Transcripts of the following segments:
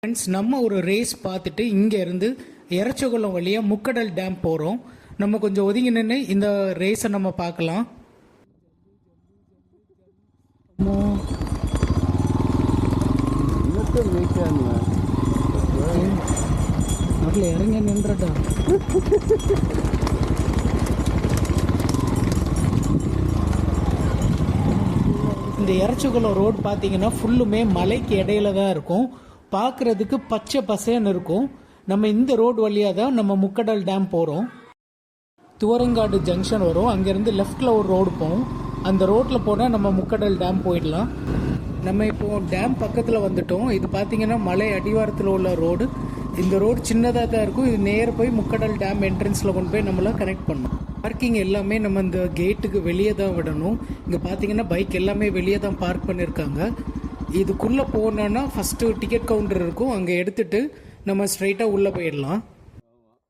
Friends, நம்ம ஒரு race பார்த்துட்டு இங்கேருந்து எரச்சகுளம் வழியாக முக்கடல் டேம் போகிறோம். நம்ம கொஞ்சம் ஒதுங்கி நின்று இந்த ரேஸை நம்ம பார்க்கலாம். அதில் இறங்க நின்றடா. இந்த எரச்சகுளம் ரோடு பார்த்தீங்கன்னா ஃபுல்லுமே மலைக்கு இடையில தான் இருக்கும். பார்க்குறதுக்கு பச்சை பசேன்னு இருக்கும். நம்ம இந்த ரோடு வழியாக தான் நம்ம முக்கடல் டேம் போகிறோம். துவரங்காடு ஜங்ஷன் வரும், அங்கேருந்து லெஃப்டில் ஒரு ரோடு போகும். அந்த ரோட்டில் போனால் நம்ம முக்கடல் டேம் போயிடலாம். நம்ம இப்போது டேம் பக்கத்தில் வந்துட்டோம். இது பார்த்திங்கன்னா மலை அடிவாரத்தில் உள்ள ரோடு. இந்த ரோடு சின்னதாக தான் இருக்கும். இது நேர போய் முக்கடல் டேம் என்ட்ரன்ஸில் கொண்டு போய் நம்மளை கனெக்ட் பண்ணணும். பார்க்கிங் எல்லாமே நம்ம இந்த கேட்டுக்கு வெளியே தான் விடணும். இங்கே பார்த்தீங்கன்னா பைக் எல்லாமே வெளியே தான் பார்க் பண்ணியிருக்காங்க. இதுக்குள்ளே போனோன்னா ஃபஸ்ட்டு டிக்கெட் கவுண்டர் இருக்கும், அங்கே எடுத்துகிட்டு நம்ம ஸ்ட்ரைட்டாக உள்ளே போயிடலாம்.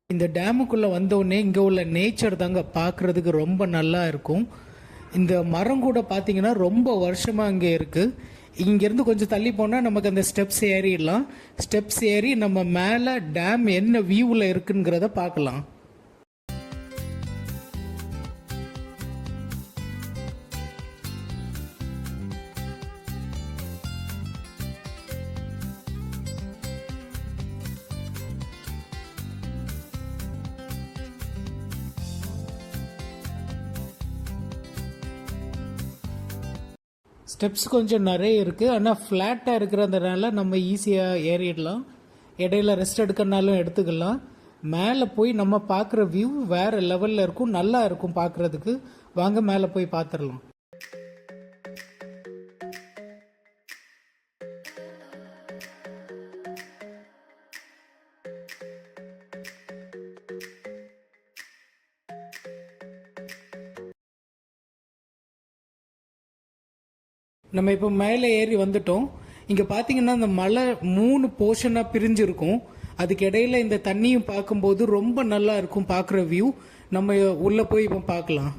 இந்த டேமுக்குள்ளே வந்தோடனே இங்கே உள்ள நேச்சர் தாங்க பார்க்குறதுக்கு ரொம்ப நல்லா இருக்கும். இந்த மரம் கூட பார்த்தீங்கன்னா ரொம்ப வருஷமாக அங்கே இருக்குது. இங்கேருந்து கொஞ்சம் தள்ளி போனால் நமக்கு அந்த ஸ்டெப்ஸ் ஏறிடலாம். ஸ்டெப்ஸ் ஏறி நம்ம மேலே டேம் என்ன வியூவில் இருக்குங்கிறத பார்க்கலாம். ஸ்டெப்ஸ் கொஞ்சம் நிறைய இருக்குது, ஆனால் ஃப்ளாட்டாக இருக்கிறதுனால நம்ம ஈஸியாக ஏறிடலாம். இடையில ரெஸ்ட் எடுக்கிறனாலும் எடுத்துக்கலாம். மேலே போய் நம்ம பார்க்குற வியூ வேறு லெவலில் இருக்கும், நல்லா இருக்கும் பார்க்குறதுக்கு. வாங்க மேலே போய் பார்த்துடலாம். நம்ம இப்போ மேலே ஏறி வந்துட்டோம். இங்கே பார்த்தீங்கன்னா இந்த மலை 3 போர்ஷனாக பிரிஞ்சிருக்கும். அதுக்கு இடையில இந்த தண்ணியும் பார்க்கும்போது ரொம்ப நல்லா இருக்கும் பார்க்குற வியூ. நம்ம உள்ளே போய் இப்போ பார்க்கலாம்.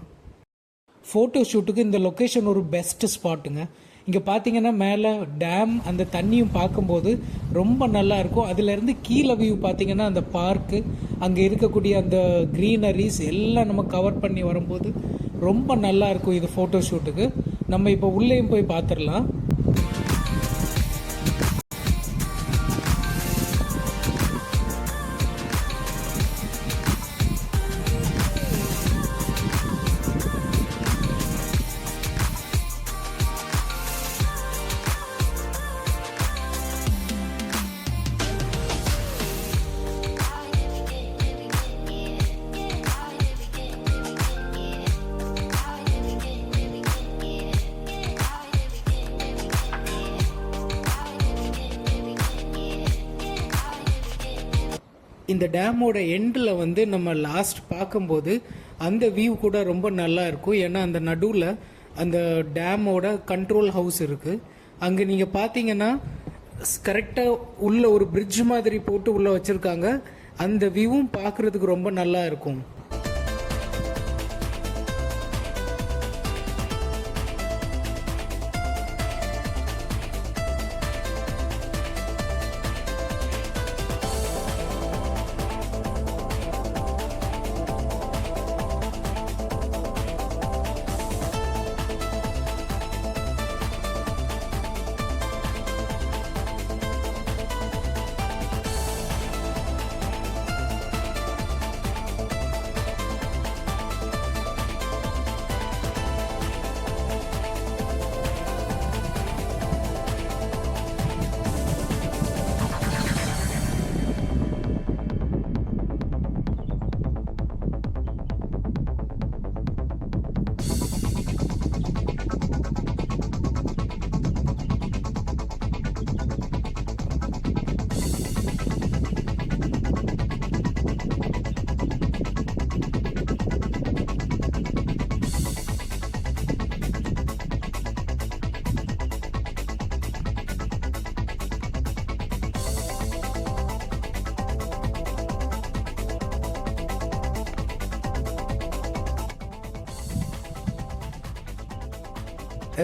ஃபோட்டோ ஷூட்டுக்கு இந்த லொக்கேஷன் ஒரு பெஸ்ட் ஸ்பாட்டுங்க. இங்கே பார்த்தீங்கன்னா மேலே டேம் அந்த தண்ணியும் பார்க்கும்போது ரொம்ப நல்லா இருக்கும். அதுலேருந்து கீழே வியூ பார்த்தீங்கன்னா அந்த பார்க்கு, அங்கே இருக்கக்கூடிய அந்த க்ரீனரிஸ் எல்லாம் நம்ம கவர் பண்ணி வரும்போது ரொம்ப நல்லா இருக்கும் இது ஃபோட்டோ ஷூட்டுக்கு. நம்ம இப்போ உள்ளேயும் போய் பார்த்துடலாம். இந்த டேமோட எண்டில் வந்து நம்ம லாஸ்ட் பார்க்கும்போது அந்த வியூ கூட ரொம்ப நல்லா இருக்கும். ஏன்னா அந்த நடுவில் அந்த டேமோட கண்ட்ரோல் ஹவுஸ் இருக்குது. அங்கே நீங்கள் பார்த்தீங்கன்னா கரெக்டாக உள்ள ஒரு பிரிட்ஜ் மாதிரி போட்டு உள்ளே வச்சுருக்காங்க. அந்த வியூவும் பார்க்குறதுக்கு ரொம்ப நல்லா இருக்கும்.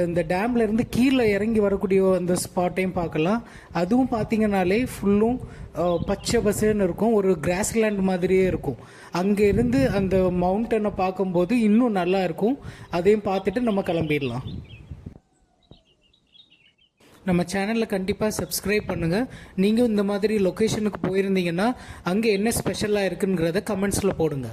இந்த டேம்ல இருந்து கீழே இறங்கி வரக்கூடிய அந்த ஸ்பாட்டையும் பார்க்கலாம். அதுவும் பார்த்தீங்கன்னாலே ஃபுல்லும் பச்சை பசேன்னு இருக்கும், ஒரு கிராஸ்லேண்ட் மாதிரியே இருக்கும். அங்கே இருந்து அந்த மவுண்டனை பார்க்கும்போது இன்னும் நல்லா இருக்கும். அதையும் பார்த்துட்டு நம்ம கிளம்பிடலாம். நம்ம சேனலில் கண்டிப்பாக சப்ஸ்கிரைப் பண்ணுங்கள். நீங்கள் இந்த மாதிரி லொக்கேஷனுக்கு போயிருந்தீங்கன்னா அங்கே என்ன ஸ்பெஷலாக இருக்குங்கிறத கமெண்ட்ஸில் போடுங்க.